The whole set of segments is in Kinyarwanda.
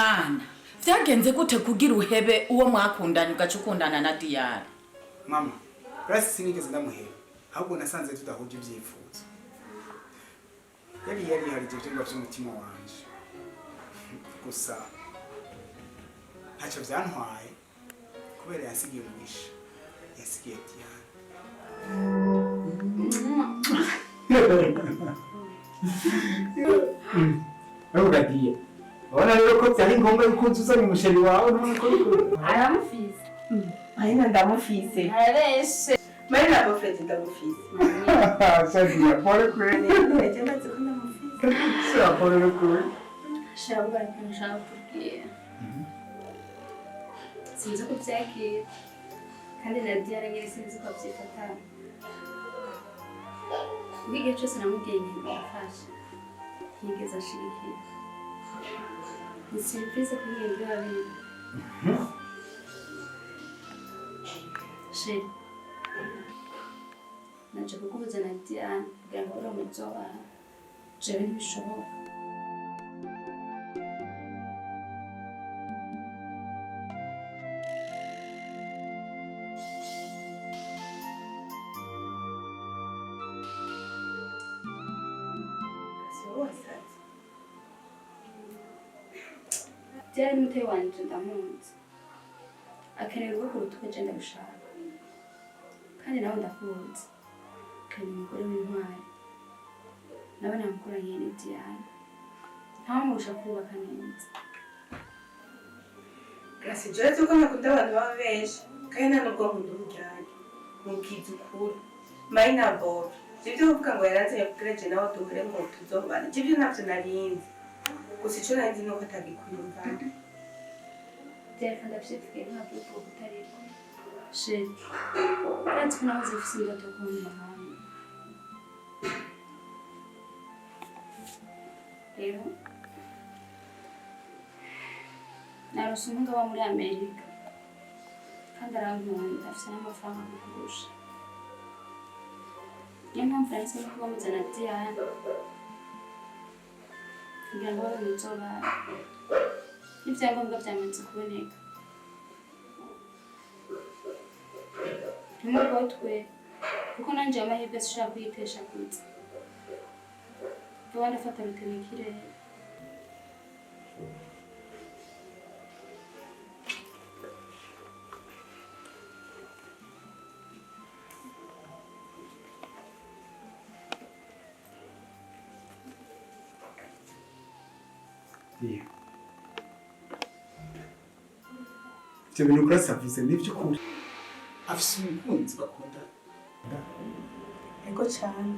mwana vyagenze gute kugira uhebe uwo mwakundanye ugacukundana na Diane? Mama, Grace sinigeze ndamuheba. Ahubwo nasanze tudahuje ibyifuzo. Yari hari ibyumba by'umutima wanje. Gusa ntacyo byantwaye kubera yasigiye umugisha. Yasigiye Diane. Ugadiye. Ona rero ko byari ngombwa yuko uzuzanya umusheri wawe nuko aramufise. Ayina ndamufise. Areshe. Marina boyfriend ndamufise. Shadia, pole kweli. Nje ndazi ko ndamufise. Sha pole kweli. Shabwa nshaka kubwira. Sinzi ko byakira. Kandi na Diane nyine sinzi ko byifata. Nige cyose namubwiye ngafasha. Nigeze ashirikira. Ni surprise kuri yego abiri. She. Naje kukubuza na Diane kugira ngo uramuzoba. Jewe ntibishoboka. Diane muteye wanje ndamunzi. Akeneye urugo kurutuka je ndabishaka. Kandi nawe ndakunze. Kandi umugore w'intwari. Nawe namukoranye ni Diane. Ntamurusha kubaka neza. Grace je tuko nakunda abantu babeshi. Kandi nta nubwo nkunda umujyanye. Mubwiza ukuri. Marina bob. Sibyo uvuga ngo yaranze kubwira je nawe duhure ngo tuzobana. Ibyo ntabyo narinzi. Gusa icyo nanzi nuko atagikuyumva. Diane ndabyifuye ntabwo uko kutariko. She. Kandi kunazo ufise indoto kumva hamwe. Rero narose umuntu wa muri Amerika. Kandi arankunda afise n'amafaranga kukurusha. Niyo mpamvu nahisemo kuba muzana Diane. Kugira ngo bamuzoba ibyangombwa byamaze kuboneka. Ntimugotwe kuko nanje amahirwe sishaka kuyitesha kutse. Vuba ndafata rutemikire. Yeah. Ibyo bintu Grace avuze nibyo kuri. Afise umukunzi bakunda. Ego cyane.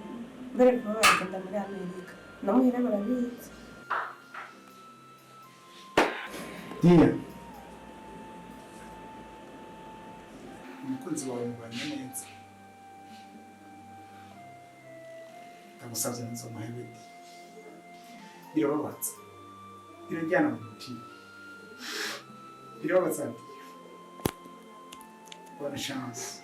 Mbere kuba bagenda muri Amerika. Namuhira barabizi. Diane. Umukunzi wawe mubanye neza. Ndagusabye nzomuhe Amédée. Birababaza. Birajyana mu mutima. Birababaza. Bonne chance.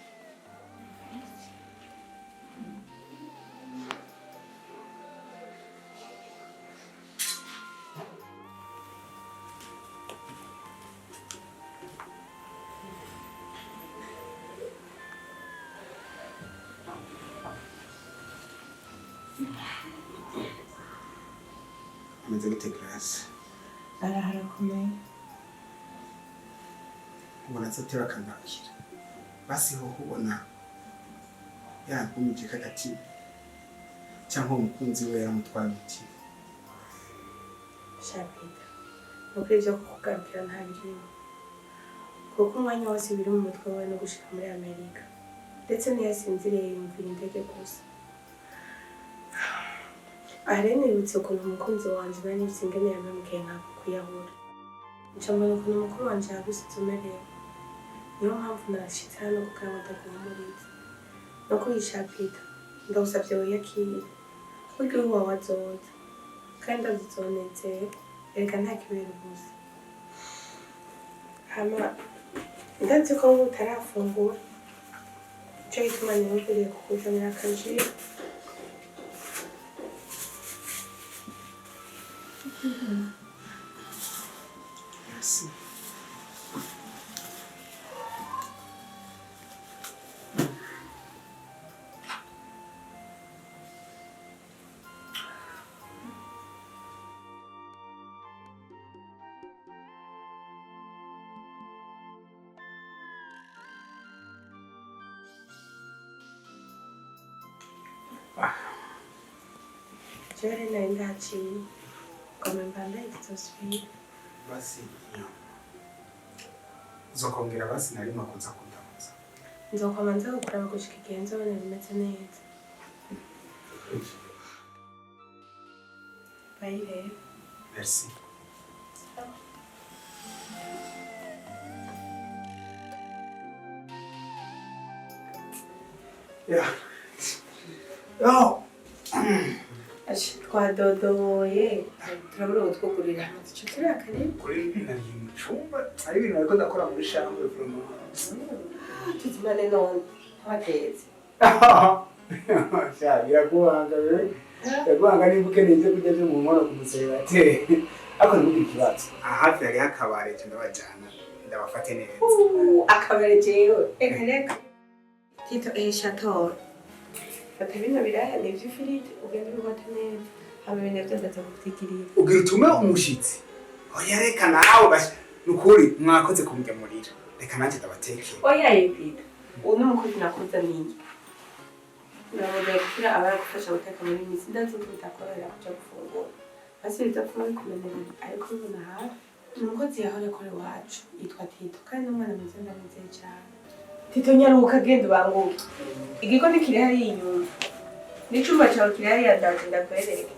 Ameze gute Grace? Harakomeye. Ubona atera akanakira. Basi ho ubona yakumije kagati cyangwa umukunzi we yaramutwaye umutima. Shapita. Nuko ibyo kugarukira nta birimo. Kuko umwanya wose biri mu mutwe wawe no gushika muri Amerika. Ndetse ntiyasinziriye yumvira indege gusa. Arenirutse ukuntu umukunzi wanje nari nifite ingene yamubwiye ntabwo kuyahura. Ncamubona ukuntu umukuru wanje yagusize umerewe. Niyo mpamvu narashitse hano kugira ngo ndaguhumurize. No kuyishapita ndagusabye wiyakire. Burya uwo wawe azoza. Kandi azizonezera. Erega nta kibera gusa. Hama ndazi ko utarafungura. Icyo gituma nihuguriye kukuzanira akajiro. jewe nari ndaciye ngoma mbanda ikizosubira basi uzokongera basi narimo kuza kundamuza nzokwama nza gukuraba gushika igihe nzobona bimeze neza bayi rero merci yeah oh twadodoye turabura uwo twugurira icyo turi akarere kuri nari mu cyumba ari ibintu ariko ndakora muri chambre vraiment tuzimane none ntabatetse sha biraguhanga wewe yaguhanga nimba ukeneye ibyo kurya byo mu nkono ku muserebateri ariko ntugire ikibazo hafi yari akabare ndabajyana ndabafate neza akabare jewe reka reka tito chateau fata bino biraya ni iby'ifiriti ugenda ubibota neza hama ibintu byose ndaza kugutegurira ubwira utume umushitsi oya reka nawe basi nukuri mwakoze kumgemurira reka nanjye ndabatekera oya yepita ubu ni umukozi nakuzaniye uramugaye kugira abaragufasha guteka muri iyi minsi ndazi ko bitakorera kuja gufungura basi bizapfuma bikumenyera ariko ubona hafi ni umukozi yahora akora iwacu yitwa Tito kandi n'umwana mwiza ndamwizeye cyane Tito nyaruka genda ubanguke igikoni kiri hariya inyuma n'icumba cawe kiri hariya ndaje ndakwereke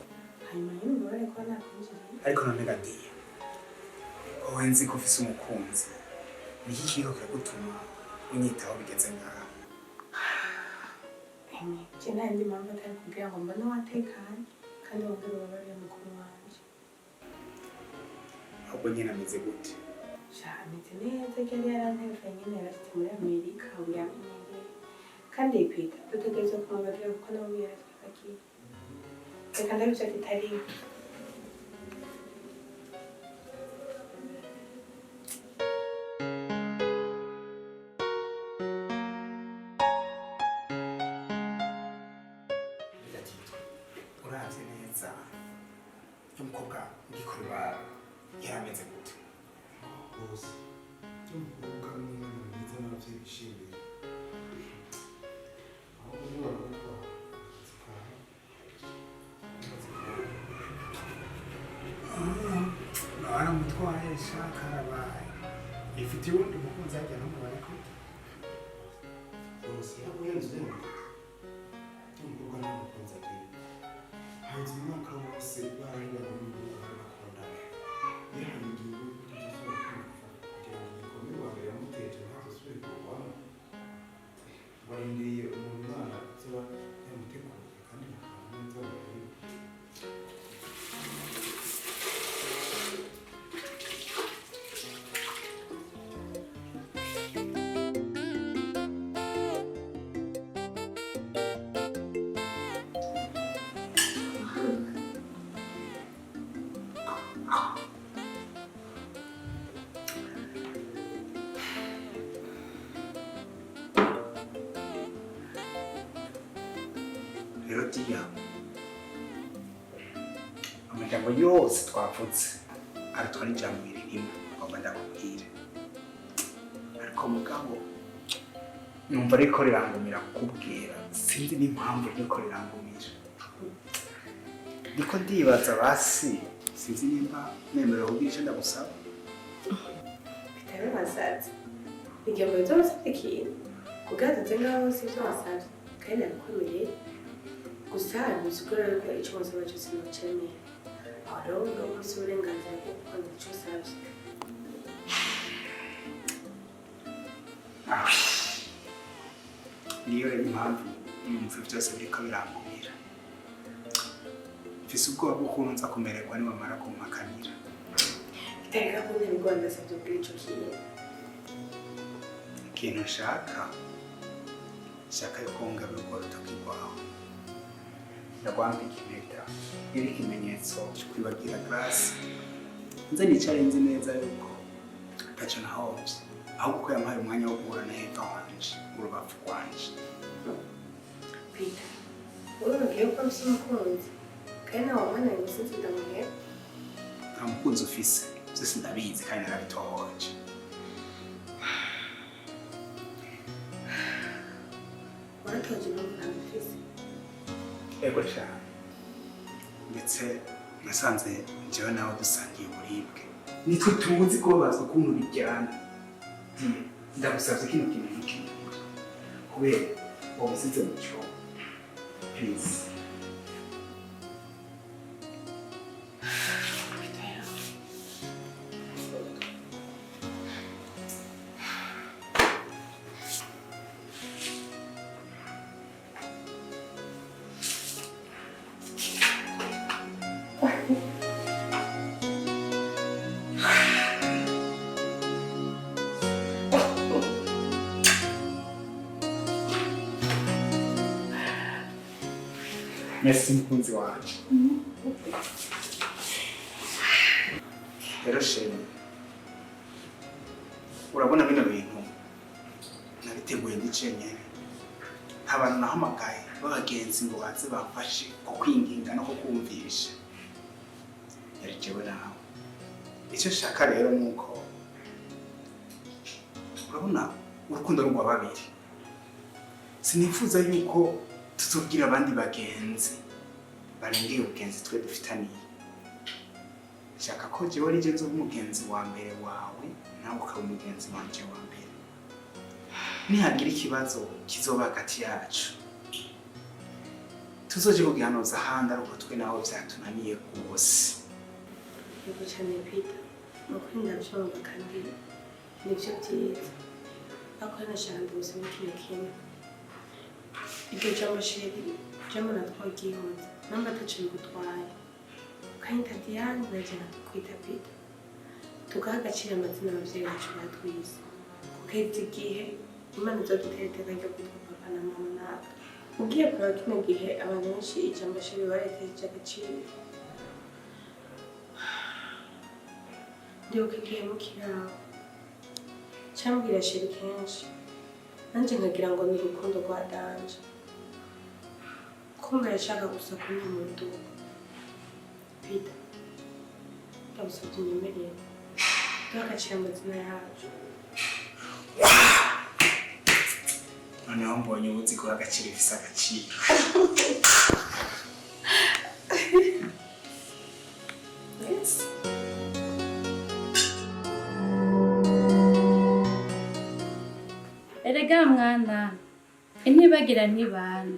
hanyuma nyine umubare ko nakwinjiriye ariko none gadiye wowe nzi ko ufise umukunzi niki kiriko kiragutuma unyitaho bigeze ngaha je nandi mpamvu atari kugira ngo mbone watekanye kandi wongere ubabare mukuru wanje ahubwo nyine ameze gute ameze neza ryari yarantevye nyene yarashitse muri Amerika ubu yamenyereye kandi yipita dutegerezwa kumubagira kuko nawe yaratwakakiye reka ndabica kitari uravye neza umukobwa ngikorera yarameze gute bose umukobwa n'umwana mwiza n'abavyeyi bishimiye aho umwana witwa baramutwaye shaka arabaye ifitiye uwundi mukunzi ajya ntumubare ko bose yabuyenze umukobwa n'umukunzi agira hanze umwaka wose barangana n'umukobwa bakundana yahangiye kugira ngo igikombe wa mbere yamuteje ntazosubire kurwamo warindiriye umuntu imana zoba yamuteguriye kandi bakaba neza barebe rero diya amajambo yose twavutse aratwa n'ijambo ririmo ngomba ndakubwira ariko mugabo numva ariko rirangumira kukubwira sinzi n'impamvu riko rirangumira ndiko ndibaza basi sinzi nimba nemerewe kubwira icyo ndagusaba bitari basaza igihe mu byo wasabye ikintu kugaragaza ngaho si ibyo wasabye kandi nabikwemeye gusa ntuzigura ariko icyo wasaba cyose ntucemeye aho rero ngo ufite uburenganzira bwo gukora icyo usabye niyo rero impamvu numva byose biriko birangumira mfise ubwoba bw'ukuntu nza kumererwa nibamara kumpakanira bitareka ko ntabwo ndasabye ubwira icyo kintu ikintu nshaka yuko ngabira urwo rutoki rwawe ndagwambika impeta iriho ikimenyetso cyo kwibagira garasi nze nicare nzi neza yuko ataco nahovye ahubwo ko yampaye umwanya wo guhura na heva wanje urubavu rwanje Peter wowe bagiye ko ufite umukunzi kandi nawe mwana ngo sinzi ndamuhera nta mukunzi ufise byose ndabizi kandi narabitohoje waratoje impamvu ntabwo ufise ego cyane ndetse nasanze njyewe nawe dusangiye uburibwe nitwe tuzi ko babazwa ukuntu bijyana ndagusabye kino kintu n'ikindi kubera wabusize mu cyobo please. Merci mkunzi wanje. Rero shema urabona bino bintu nabiteguye ndicenyene abantu nahamagaye b'abagenzi ngo baze bamfashe ku kwinginga no kukumvisha yarekewe nawe. Icyo shaka rero nuko urabona urukundo rwa babiri sinifuza yuko tuzobwira abandi bagenzi barengeye ubugenzi twe dufitaniye. Shaka ko jewe ari je nzoba umugenzi wa mbere wawe nawe ukaba umugenzi wanje wa mbere. Nihagira ikibazo kizoba hagati yacu tuzoje kugihanuza ahandi ariko twe naho vyatunaniye rwose. Yego cyane Peter, nuko ndabyumva kandi nibyo byiza. Ako nashaka ndubuzima kimwe. Iryo jambo sheri, jambo natwagihoza, namba tacho bigutwaye. Ukahita Diane najya kwita Peter. Tukahagacira amazina abavyeyi bacu batwize. Kugeza igihe Imana izoduteretera ryo kwitwa papa na mama nawe. Ugiye kureba kino gihe abantu benshi ijambo sheri bareteje agaciro. Ndibuka igihe mukiraho cyambwira sheri kenshi nanjye nkagira ngo ni urukundo rwa danje kumva yashaka gusa kumwe mu ndugu. Peter ndagusabye unyemerere duhagacira amazina yacu. Noneho mbonye ubuzi guha agaciro ifise agaciro. Yes. Erega mwana intibagira ntibana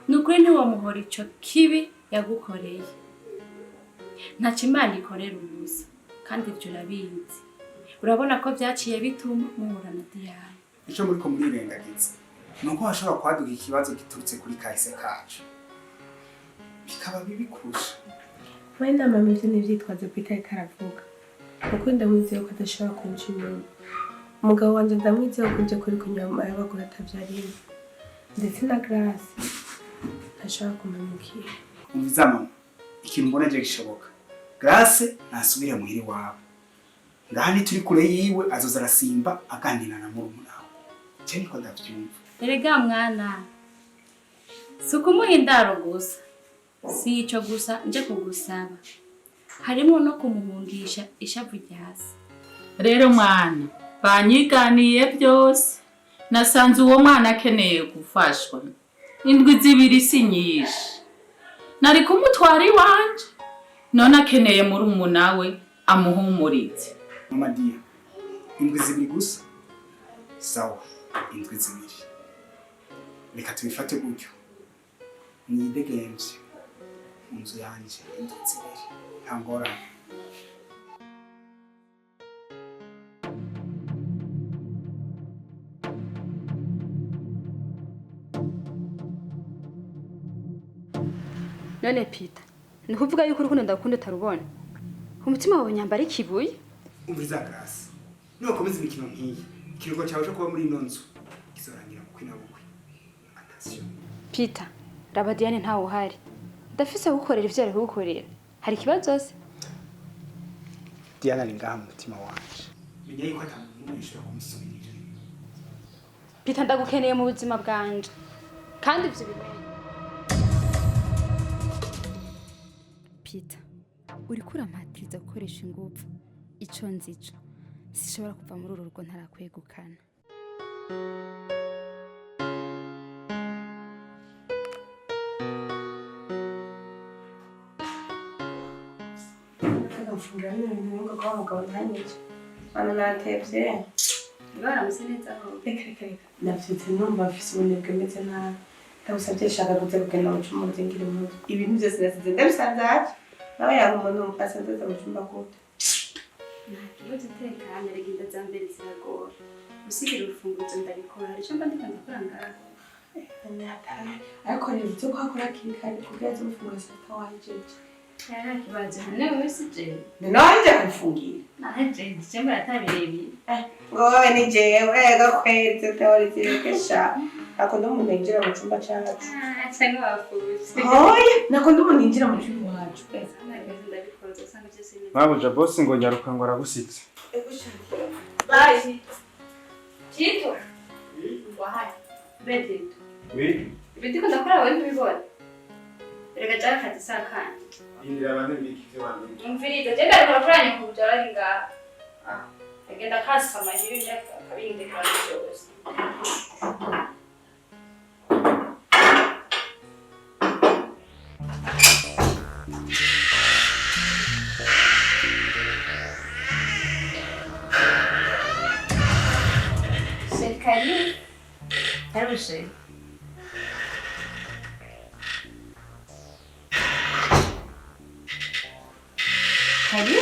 nukuri ntiwamuhora ico kibi yagukoreye ntacyo Imana ikorera ubusa kandi ibyo urabizi. Urabona ko byaciye bituma muhura na Diane. Icyo muri ko murirengagiza nuko hashobora kwaduka ikibazo giturutse kuri kahise kacu bikaba bibi kurusha. Wenda mama ivyo nivyitwaze Peter karavuga kuko ndamwizeye ko adashobora kunca inyuma. Umugabo wanje ndamwizeye ko nje kuri kunyama y'abagore atavyariye ndetse na Grace ntashobora kumumukira. Umviza mama ikintu mbona je gishoboka Grace nasubire muhiri wawe ngahani turi kure yiwe azoza arasimba agandina na murumunawe. Je niko ndavyumva. Erega mwana sukumuha indaro gusa si ico gusa nje kugusaba harimo no kumuhungisha ishavu ryasi. Rero mwana banyiganiye byose nasanze uwo mwana akeneye gufashwa. Indwi zibiri si nyinshi nari kumutwara iwanje none akeneye murumunawe amuhumurize. Mama Dia indwi zibiri gusa sawa indwi zibiri reka tubifate gutyo nidegenje mu nzu yanje indwi zibiri nta ngorane. None Peter ni kuvuga yuko urukundo ndakunda utarubona umutima wawe nyambara ikibuye. Umviza Grace nukomeza imikino nk'iyi ikirugo cyawe cyo kuba muri ino nzu kizorangira mu kwina bukwe. Attention Peter raba Diane ntawe uhari ndafise gukorera ivyo ari kugukorera hari ikibazo se. Diane ari ngaha mu mutima wanje menya yuko atamuntu yishobora kumusubirira. Peter ndagukeneye mu buzima bwanje kandi ivyo bimenye. Peter uriko urampatiriza gukoresha ingufu ico nzico sishobora kuva muri uru rugo ntarakwegukana. bakamfungira n'ibintu ngo kwa mugabo ntanyice bana natevye baramuse neza aho reka navyutse numva mfise ubunebwe meze nabi ndagusavye shaka kuza kugenda mu cumba uzingira impuzu ibintu vyose nasize ndabisanzaje nawe yanga umuntu asanzaza mu cumba gute nta kibazo utekanye ariko inda za mbere ziragora gusigira urufunguzo ndabikora hari icyo mba ndiko ndakora ngaho ariko rero ivyo kwakora kiri kare kugira aze gufungura saa sita wahejeje nta kibazo nawe wese jewe nanje kumfungira nahejeje icyo mbona atabirebire ngo wowe ni jewe gakwezi teorizirikesha nakunda umuntu yinjira mu cumba cacu cyangwa wafuse oya nakunda umuntu yinjira mu cumba wacu ndabikora usanga byose ni Mabuja boss ngo nyaruka ngo aragusitse. bye Chito wahai bedito Oui. bediko ndakora wewe ntibibona reka cyane kazi sakanye Indira abantu bikike bandi. umviriza tenda ndakoranye ku bujara ringa agenda kasa amahiri yakabinde kandi cyose Serikali Harushe Kali